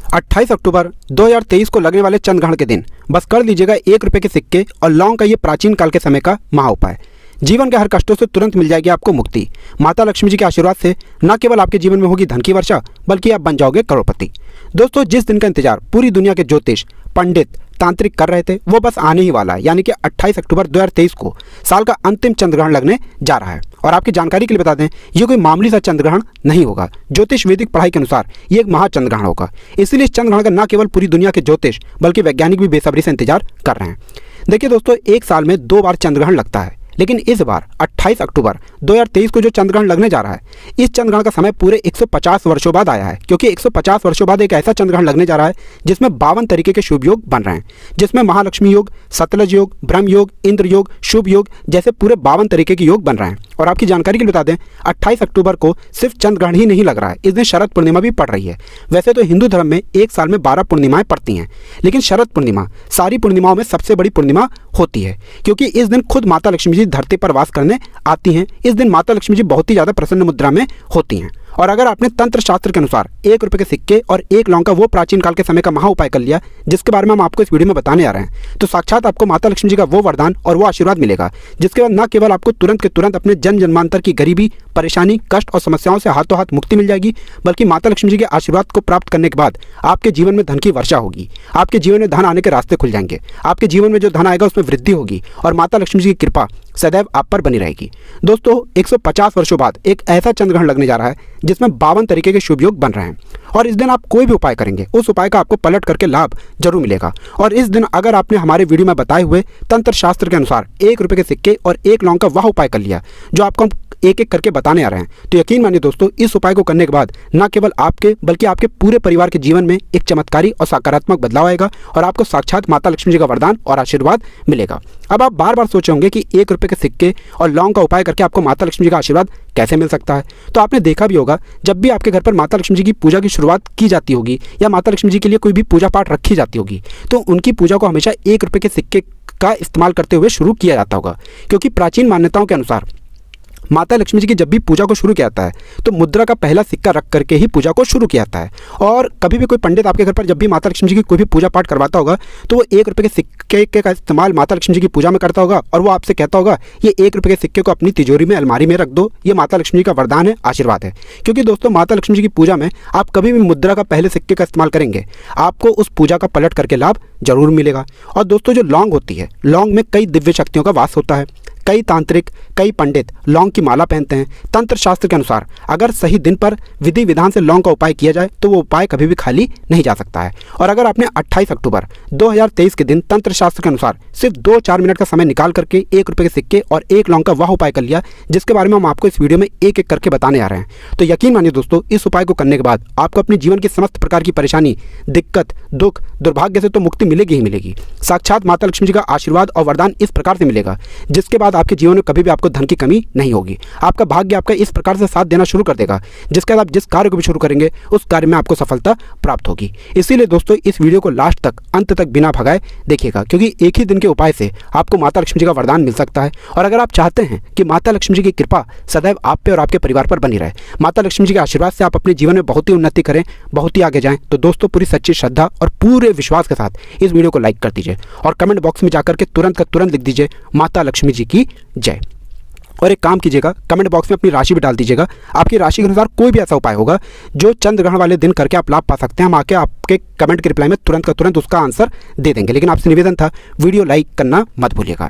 28 अक्टूबर 2023 को लगने वाले चंद्र ग्रहण के दिन बस कर लीजिएगा 1 रुपये के सिक्के और लौंग का ये प्राचीन काल के समय का महा उपाय। जीवन के हर कष्टों से तुरंत मिल जाएगी आपको मुक्ति। माता लक्ष्मी जी के आशीर्वाद से न केवल आपके जीवन में होगी धन की वर्षा, बल्कि आप बन जाओगे करोड़पति। दोस्तों, जिस दिन का इंतजार पूरी दुनिया के ज्योतिष, पंडित, तांत्रिक कर रहे थे, वो बस आने ही वाला है। यानी कि 28 अक्टूबर 2023 को साल का अंतिम चंद्र ग्रहण लगने जा रहा है। और आपकी जानकारी के लिए बता दें, ये कोई मामूली सा चंद्र ग्रहण नहीं होगा। ज्योतिष वैदिक पढ़ाई के अनुसार ये एक महाचंद्र ग्रहण होगा। इसलिए इस चंद्र ग्रहण का न केवल पूरी दुनिया के ज्योतिष बल्कि वैज्ञानिक भी बेसब्री से इंतजार कर रहे हैं। देखिए दोस्तों, एक साल में 2 बार चंद्र ग्रहण लगता है, लेकिन इस बार 28 अक्टूबर 2023 को जो चंद्र ग्रहण लगने जा रहा है, इस चंद्र ग्रहण का समय पूरे 150 वर्षों बाद आया है। क्योंकि 150 वर्षों बाद एक ऐसा चंद्र ग्रहण लगने जा रहा है जिसमें 52 तरीके के शुभ योग बन रहे हैं, जिसमें महालक्ष्मी योग, सतलज योग, ब्रह्म योग, इंद्र योग, शुभ योग जैसे पूरे 52 तरीके के योग बन रहे हैं। और आपकी जानकारी के लिए बता दें, 28 अक्टूबर को सिर्फ चंद्र ग्रहण ही नहीं लग रहा है, इस दिन शरद पूर्णिमा भी पड़ रही है। वैसे तो हिंदू धर्म में एक साल में 12 पूर्णिमाएं पड़ती हैं, लेकिन शरद पूर्णिमा सारी पूर्णिमाओं में सबसे बड़ी पूर्णिमा होती है, क्योंकि इस दिन खुद माता लक्ष्मी जी धरती पर वास करने आती हैं। इस दिन माता लक्ष्मी जी बहुत ही ज़्यादा प्रसन्न मुद्रा में होती हैं। और अगर आपने तंत्र शास्त्र के अनुसार 1 रुपये के सिक्के और 1 लौंग का वो प्राचीन काल के समय का महा उपाय कर लिया, जिसके बारे में हम आपको इस वीडियो में बताने आ रहे हैं, तो साक्षात आपको माता लक्ष्मी जी का वो वरदान और वो आशीर्वाद मिलेगा, जिसके बाद न केवल आपको तुरंत के तुरंत अपने जन्म जन्मांतर की गरीबी, परेशानी, कष्ट और समस्याओं से हाथों हाथ मुक्ति मिल जाएगी, बल्कि माता लक्ष्मी जी के आशीर्वाद को प्राप्त करने के बाद आपके जीवन में धन की वर्षा होगी। आपके जीवन में धन आने के रास्ते खुल जाएंगे। आपके जीवन में जो धन आएगा उसमें वृद्धि होगी और माता लक्ष्मी जी की कृपा सदैव आप पर बनी रहेगी। दोस्तों, 150 वर्षों बाद एक ऐसा चंद्र ग्रहण लगने जा रहा है जिसमें 52 तरीके के शुभ योग बन रहे हैं। और इस दिन आप कोई भी उपाय करेंगे, उस उपाय का आपको पलट करके लाभ जरूर मिलेगा। और इस दिन अगर आपने हमारे वीडियो में बताए हुए तंत्र शास्त्र के अनुसार 1 रुपये के सिक्के और 1 लौंग का वह उपाय कर लिया, जो आपको हम एक एक करके बताने आ रहे हैं, तो यकीन मानिए दोस्तों, इस उपाय को करने के बाद न केवल आपके बल्कि आपके पूरे परिवार के जीवन में एक चमत्कारी और सकारात्मक बदलाव आएगा और आपको साक्षात माता लक्ष्मी जी का वरदान और आशीर्वाद मिलेगा। अब आप बार बार सोचे होंगे कि 1 रुपये के सिक्के और लौंग का उपाय करके आपको माता लक्ष्मी जी का आशीर्वाद कैसे मिल सकता है। तो आपने देखा भी होगा, जब भी आपके घर पर माता लक्ष्मी जी की पूजा की शुरुआत की जाती होगी या माता लक्ष्मी जी के लिए कोई भी पूजा पाठ रखी जाती होगी, तो उनकी पूजा को हमेशा 1 रुपये के सिक्के का इस्तेमाल करते हुए शुरू किया जाता होगा। क्योंकि प्राचीन मान्यताओं के अनुसार माता लक्ष्मी जी की जब भी पूजा को शुरू किया जाता है, तो मुद्रा का पहला सिक्का रख करके ही पूजा को शुरू किया जाता है। और कभी भी कोई पंडित आपके घर पर जब भी माता लक्ष्मी जी की कोई भी पूजा पाठ करवाता होगा, तो वो 1 रुपये के सिक्के का इस्तेमाल माता लक्ष्मी जी की पूजा में करता होगा और वो आपसे कहता होगा, ये 1 रुपये के सिक्के को अपनी तिजोरी में, अलमारी में रख दो, ये माता लक्ष्मी जी का वरदान है, आशीर्वाद है। क्योंकि दोस्तों, माता लक्ष्मी जी की पूजा में आप कभी भी मुद्रा का पहले सिक्के का इस्तेमाल करेंगे, आपको उस पूजा का पलट करके लाभ जरूर मिलेगा। और दोस्तों, जो लौंग होती है, लौंग में कई दिव्य शक्तियों का वास होता है। कई तांत्रिक, कई पंडित लौंग की माला पहनते हैं। तंत्र शास्त्र के अनुसार अगर सही दिन पर विधि विधान से लौंग का उपाय किया जाए, तो वो उपाय कभी भी खाली नहीं जा सकता है। और अगर आपने 28 अक्टूबर 2023 के दिन तंत्र शास्त्र के अनुसार सिर्फ 2-4 मिनट का समय निकाल करके 1 रुपये के सिक्के और 1 लौंग का वह उपाय कर लिया, जिसके बारे में हम आपको इस वीडियो में एक एक करके बताने आ रहे हैं, तो यकीन मानिए दोस्तों, इस उपाय को करने के बाद आपको अपने जीवन की समस्त प्रकार की परेशानी, दिक्कत, दुख, दुर्भाग्य से तो मुक्ति मिलेगी ही मिलेगी। साक्षात माता लक्ष्मी जी का आशीर्वाद और वरदान इस प्रकार से मिलेगा, जिसके बाद आपके जीवन में कभी भी आपको धन की कमी नहीं होगी। आपका भाग्य आपका इस प्रकार से साथ देना शुरू कर देगा, जिसके बाद आप जिस कार्य को भी शुरू करेंगे, उस कार्य में आपको सफलता प्राप्त होगी। इसीलिए दोस्तों, इस वीडियो को लास्ट तक, अंत तक बिना भगाए देखिएगा, क्योंकि एक ही दिन के उपाय से आपको माता लक्ष्मी जी का वरदान मिल सकता है। और अगर आप चाहते हैं कि माता लक्ष्मी जी की कृपा सदैव आप पे और आपके परिवार पर बनी रहे, माता लक्ष्मी जी के आशीर्वाद से आप अपने जीवन में बहुत ही उन्नति करें, बहुत ही आगे जाएं, तो दोस्तों, पूरी सच्ची श्रद्धा और पूरे विश्वास के साथ इस वीडियो को लाइक कर दीजिए और कमेंट बॉक्स में जाकर के तुरंत का तुरंत लिख दीजिए, माता लक्ष्मी जी की जय। और एक काम कीजिएगा, कमेंट बॉक्स में अपनी राशि भी डाल दीजिएगा। आपकी राशि के अनुसार कोई भी ऐसा उपाय होगा जो चंद्र ग्रहण वाले दिन करके आप लाभ पा सकते हैं, हम आके आपके कमेंट के रिप्लाई में तुरंत का तुरंत उसका आंसर दे देंगे। लेकिन आपसे निवेदन था, वीडियो लाइक करना मत भूलिएगा।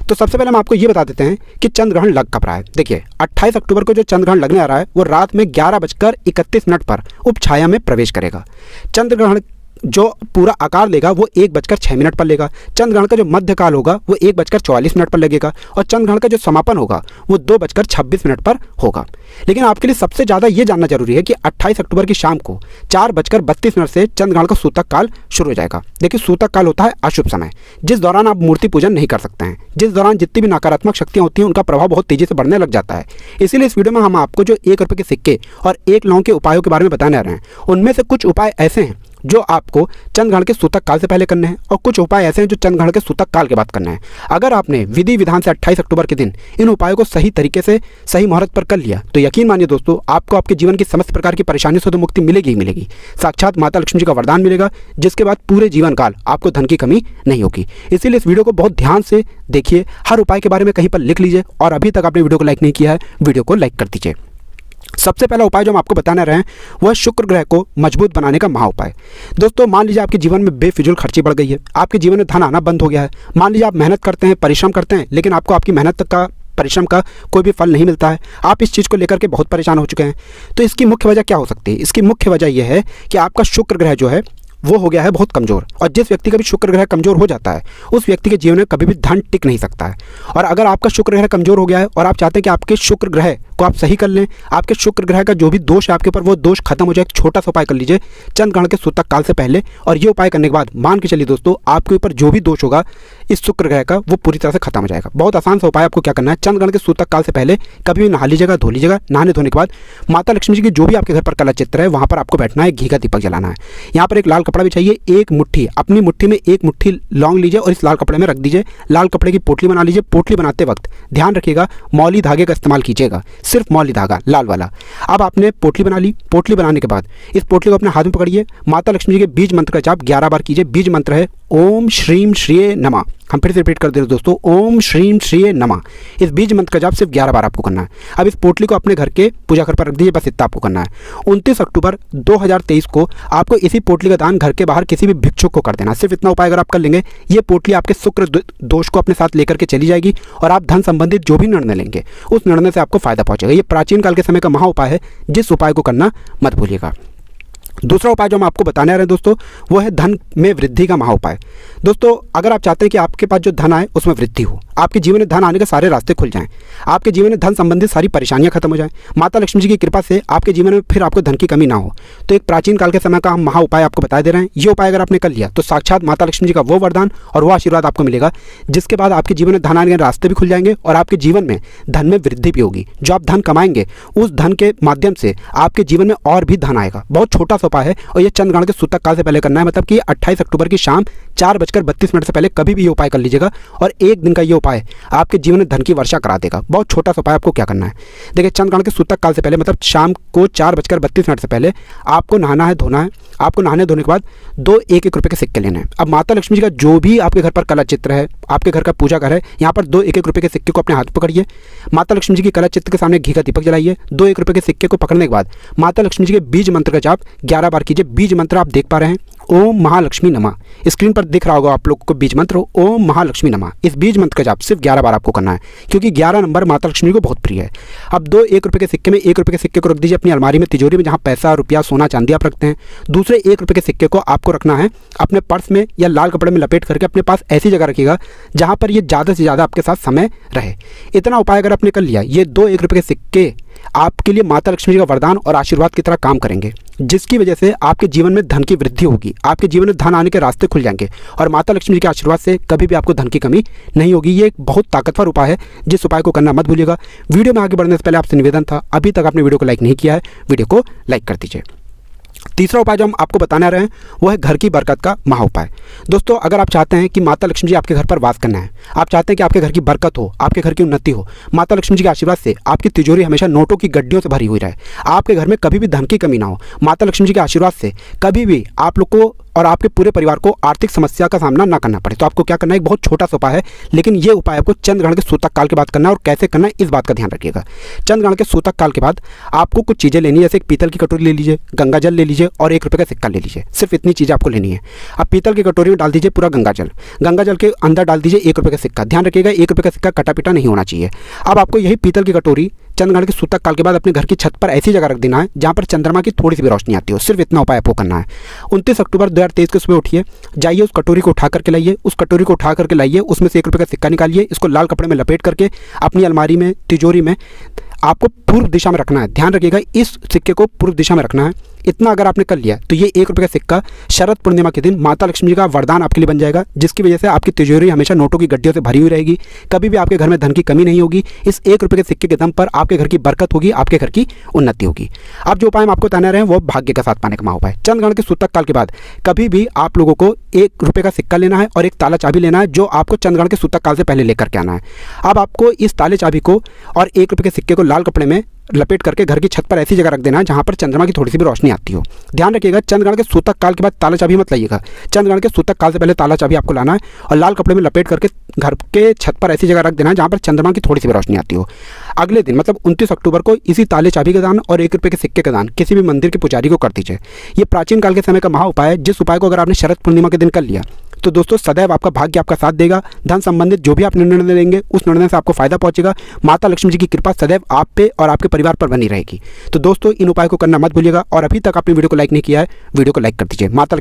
तो सबसे पहले हम आपको ये बता देते हैं कि चंद्र ग्रहण लग कब रहा है। देखिए, 28 अक्टूबर को जो चंद्र ग्रहण लगने आ रहा है, वो रात में 11:31 पर उपछाया में प्रवेश करेगा। चंद्र ग्रहण जो पूरा आकार लेगा वो 1:06 पर लेगा। चंद्र ग्रहण का जो मध्य काल होगा वो 1:44 पर लगेगा और चंद्र ग्रहण का जो समापन होगा वो 2:26 पर होगा। लेकिन आपके लिए सबसे ज़्यादा ये जानना जरूरी है कि 28 अक्टूबर की शाम को 4:32 से चंद्र ग्रहण का सूतक काल शुरू हो जाएगा। देखिए, सूतक काल होता है अशुभ समय, जिस दौरान आप मूर्ति पूजन नहीं कर सकते हैं, जिस दौरान जितनी भी नकारात्मक शक्तियाँ होती हैं उनका प्रभाव बहुत तेजी से बढ़ने लग जाता है। इसीलिए इस वीडियो में हम आपको जो 1 रुपये के सिक्के और 1 लौंग के उपायों के बारे में बताने आ रहे हैं, उनमें से कुछ उपाय ऐसे हैं जो आपको चंद्रग्रहण के सूतक काल से पहले करने हैं, और कुछ उपाय ऐसे हैं जो चंद्रग्रहण के सूतक काल के बाद करना है। अगर आपने विधि विधान से 28 अक्टूबर के दिन इन उपायों को सही तरीके से सही मुहूर्त पर कर लिया तो यकीन मानिए दोस्तों, आपको आपके जीवन की समस्त प्रकार की परेशानियों से तो मुक्ति मिलेगी ही मिलेगी, साक्षात माता लक्ष्मी जी का वरदान मिलेगा, जिसके बाद पूरे जीवन काल आपको धन की कमी नहीं होगी। इसीलिए इस वीडियो को बहुत ध्यान से देखिए, हर उपाय के बारे में कहीं पर लिख लीजिए, और अभी तक आपने वीडियो को लाइक नहीं किया है, वीडियो को लाइक कर दीजिए। सबसे पहला उपाय जो हम आपको बताने रहे हैं वह शुक्र ग्रह को मजबूत बनाने का महा उपाय। दोस्तों, मान लीजिए आपके जीवन में बेफिजूल खर्ची बढ़ गई है, आपके जीवन में धन आना बंद हो गया है। मान लीजिए आप मेहनत करते हैं, परिश्रम करते हैं, लेकिन आपको आपकी मेहनत का परिश्रम का कोई भी फल नहीं मिलता है। आप इस चीज़ को लेकर के बहुत परेशान हो चुके हैं। तो इसकी मुख्य वजह क्या हो सकती है? इसकी मुख्य वजह यह है कि आपका शुक्र ग्रह जो है वो हो गया है बहुत कमज़ोर, और जिस व्यक्ति का भी शुक्र ग्रह कमज़ोर हो जाता है उस व्यक्ति के जीवन में कभी भी धन टिक नहीं सकता है। और अगर आपका शुक्र ग्रह कमज़ोर हो गया है और आप चाहते हैं कि आपके शुक्र ग्रह को आप सही कर लें, आपके शुक्र ग्रह का जो भी दोष है आपके ऊपर वो दोष खत्म हो जाए, एक छोटा सा उपाय कर लीजिए चंद्रग्रहण के सूतक काल से पहले। और ये उपाय करने के बाद मान के चलिए दोस्तों, आपके ऊपर जो भी दोष होगा इस शुक्र ग्रह का वो पूरी तरह से खत्म हो जाएगा। बहुत आसान सा उपाय। आपको क्या करना है, चंद्रग्रहण के सूतक काल से पहले कभी भी नहा लीजिएगा, धो लीजिएगा। नहाने धोने के बाद माता लक्ष्मी जी की जो भी आपके घर पर कला चित्र है वहाँ पर आपको बैठना है, घी का दीपक जलाना है। यहाँ पर एक लाल कपड़ा भी चाहिए, एक मुट्ठी, अपनी मुट्ठी में एक मुट्ठी लौंग लीजिए और इस लाल कपड़े में रख दीजिए। लाल कपड़े की पोटली बना लीजिए। पोटली बनाते वक्त ध्यान रखिएगा मौली धागे का इस्तेमाल कीजिएगा, सिर्फ मौली धागा लाल वाला। अब आपने पोटली बना ली। पोटली बनाने के बाद इस पोटली को अपने हाथ में पकड़िए, माता लक्ष्मी जी के बीज मंत्र का जाप 11 बार कीजिए। बीज मंत्र है ओम श्रीम श्रीये नमः। हम फिर से रिपीट कर दे रहे दोस्तों, ओम श्रीम श्रीये नमः। इस बीज मंत्र का जाप सिर्फ 11 बार आपको करना है। अब इस पोटली को अपने घर के पूजा घर पर रख दीजिए, बस इतना आपको करना है। 29 अक्टूबर 2023 को आपको इसी पोटली का दान घर के बाहर किसी भी भिक्षुक को कर देना। सिर्फ इतना उपाय अगर आप कर लेंगे, ये पोटली आपके शुक्र दोष को अपने साथ लेकर के चली जाएगी और आप धन संबंधित जो भी निर्णय लेंगे उस निर्णय से आपको फायदा पहुंचेगा। ये प्राचीन काल के समय का महा उपाय है, जिस उपाय को करना मत भूलिएगा। दूसरा उपाय जो हम आपको बताने आ रहे हैं दोस्तों, वो है धन में वृद्धि का महा उपाय। दोस्तों, अगर आप चाहते हैं कि आपके पास जो धन आए उसमें वृद्धि हो, आपके जीवन में धन आने के सारे रास्ते खुल जाएं, आपके जीवन में धन संबंधित सारी परेशानियां खत्म हो जाएं, माता लक्ष्मी जी की कृपा से आपके जीवन में फिर आपको धन की कमी ना हो, तो एक प्राचीन काल के समय का हम महा उपाय आपको बता दे रहे हैं। ये उपाय अगर आपने कर लिया तो साक्षात माता लक्ष्मी जी का वो वरदान और वो आशीर्वाद आपको मिलेगा, जिसके बाद आपके जीवन में धन आने के रास्ते भी खुल जाएंगे और आपके जीवन में धन में वृद्धि भी होगी। जो आप धन कमाएंगे उस धन के माध्यम से आपके जीवन में और भी धन आएगा। बहुत छोटा सा उपाय है और ये चंद्रग्रहण के सूतक काल से पहले करना है, मतलब कि 28 अक्टूबर की शाम 4:32 से पहले कभी भी ये उपाय कर लीजिएगा और एक दिन का ये उपाय आपके जीवन में धन की वर्षा करा देगा। बहुत छोटा सा उपाय। आपको क्या करना है, देखिए चंद्रग्रहण के सूतक काल से पहले मतलब शाम को 4:32 से पहले आपको नहाना है, धोना है। आपको नहाने धोने के बाद 2 1-1 रुपये के सिक्के लेने हैं। अब माता लक्ष्मी जी का जो भी आपके घर पर कला चित्र है, आपके घर का पूजा घर है, यहाँ पर 2 1-1 रुपये के सिक्के को अपने हाथ पकड़िए। माता लक्ष्मी जी की कला चित्र के सामने घी का दीपक जलाइए। 2 1 रुपये के सिक्के को पकड़ने के बाद माता लक्ष्मी जी के बीज मंत्र का जाप 11 बार कीजिए। बीज मंत्र आप देख पा रहे हैं, ओम महालक्ष्मी नमः। स्क्रीन पर दिख रहा होगा आप लोगों को बीज मंत्र, ओम महालक्ष्मी नमः। इस बीज मंत्र का जाप सिर्फ 11 बार आपको करना है, क्योंकि 11 नंबर माता लक्ष्मी को बहुत प्रिय है। अब 2 1 रुपये के सिक्के में 1 रुपये के सिक्के को रख दीजिए अपनी अलमारी में, तिजोरी में, जहाँ पैसा रुपया सोना चांदी आप रखते हैं। दूसरे 1 रुपये के सिक्के को आपको रखना है अपने पर्स में या लाल कपड़े में लपेट करके अपने पास ऐसी जगह रखिएगा जहाँ पर ये ज़्यादा से ज़्यादा आपके साथ समय रहे। इतना उपाय अगर आपने कर लिया, ये 2 1 रुपये के सिक्के आपके लिए माता लक्ष्मी जी का वरदान और आशीर्वाद की तरह काम करेंगे, जिसकी वजह से आपके जीवन में धन की वृद्धि होगी, आपके जीवन में धन आने के रास्ते खुल जाएंगे और माता लक्ष्मी जी के आशीर्वाद से कभी भी आपको धन की कमी नहीं होगी। ये एक बहुत ताकतवर उपाय है, जिस उपाय को करना मत भूलिएगा। वीडियो में आगे बढ़ने से पहले आपसे निवेदन था, अभी तक आपने वीडियो को लाइक नहीं किया है, वीडियो को लाइक कर दीजिए। तीसरा उपाय जो हम आपको बताने आ रहे हैं वो है घर की बरकत का महा उपाय। दोस्तों, अगर आप चाहते हैं कि माता लक्ष्मी जी आपके घर पर वास करना है, आप चाहते हैं कि आपके घर की बरकत हो, आपके घर की उन्नति हो, माता लक्ष्मी जी के आशीर्वाद से आपकी तिजोरी हमेशा नोटों की गड्डियों से भरी हुई रहे, आपके घर में कभी भी धन की कमी ना हो, माता लक्ष्मी जी के आशीर्वाद से कभी भी आप लोग को और आपके पूरे परिवार को आर्थिक समस्या का सामना ना करना पड़े, तो आपको क्या करना है, एक बहुत छोटा सा उपाय है, लेकिन ये उपाय आपको चंद्रग्रहण के सूतक काल के बाद करना है। और कैसे करना है इस बात का ध्यान रखिएगा। चंद्रग्रहण के सूतक काल के बाद आपको कुछ चीज़ें लेनी है, जैसे एक पीतल की कटोरी ले लीजिए, गंगा जल ले लीजिए और 1 रुपये का सिक्का ले लीजिए। सिर्फ इतनी चीज़ें आपको लेनी है। अब पीतल की कटोरी में डाल दीजिए पूरा गंगा जल के अंदर डाल दीजिए 1 रुपये का सिक्का। ध्यान रखिएगा 1 रुपये का सिक्का कटा पिटा नहीं होना चाहिए। अब आपको यही पीतल की कटोरी चंद्रग्रहण के सूतक काल के बाद अपने घर की छत पर ऐसी जगह रख देना है जहाँ पर चंद्रमा की थोड़ी सी भी रोशनी आती हो। सिर्फ इतना उपाय आपको करना है। 29 अक्टूबर 2023 को सुबह उठिए, जाइए उस कटोरी को उठा करके लाइए, उस कटोरी को उठा करके लाइए, उसमें से 1 रुपये का सिक्का निकालिए, इसको लाल कपड़े में लपेट करके अपनी अलमारी में, तिजोरी में आपको पूर्व दिशा में रखना है। ध्यान रखिएगा इस सिक्के को पूर्व दिशा में रखना है। इतना अगर आपने कर लिया तो ये 1 रुपये का सिक्का शरद पूर्णिमा के दिन माता लक्ष्मी जी का वरदान आपके लिए बन जाएगा, जिसकी वजह से आपकी तिजोरी हमेशा नोटों की गड्डियों से भरी हुई रहेगी। कभी भी आपके घर में धन की कमी नहीं होगी। इस 1 रुपये के सिक्के के दम पर आपके घर की बरकत होगी, आपके घर की उन्नति होगी। अब जो उपाय हम आपको बताने रहे हैं वो भाग्य का साथ पाने का महाउपाय। चंद्रग्रहण के सूतक काल के बाद कभी भी आप लोगों को 1 रुपये का सिक्का लेना है और एक ताला चाबी लेना है, जो आपको चंद्रग्रहण के सूतक काल से पहले लेकर के आना है। अब आपको इस ताले चाबी को और 1 रुपये के सिक्के को लाल कपड़े में लपेट करके घर की छत पर ऐसी जगह रख देना है जहां पर चंद्रमा की थोड़ी सी भी रोशनी आती हो। ध्यान रखिएगा, चंद्रग्रहण के सूतक काल के बाद ताला चाबी मत लाइएगा। चंद्रग्रहण के सूतक काल से पहले ताला चाबी आपको लाना है और लाल कपड़े में लपेट करके घर के छत पर ऐसी जगह रख देना है जहां पर चंद्रमा की थोड़ी सी भी रोशनी आती हो। अगले दिन मतलब 29 अक्टूबर को इसी ताले चाबी का दान और 1 रुपये के सिक्के का दान किसी भी मंदिर के पुजारी को कर दीजिए। ये प्राचीन काल के समय का महा उपाय है, जिस उपाय को अगर आपने शरद पूर्णिमा के दिन कर लिया तो दोस्तों सदैव आपका भाग्य आपका साथ देगा। धन संबंधित जो भी आप निर्णय लेंगे उस निर्णय से आपको फायदा पहुंचेगा। माता लक्ष्मी जी की कृपा सदैव आप पे और आपके परिवार पर बनी रहेगी। तो दोस्तों इन उपाय को करना मत भूलिएगा और अभी तक आपने वीडियो को लाइक नहीं किया है, वीडियो को लाइक कर दीजिए। माता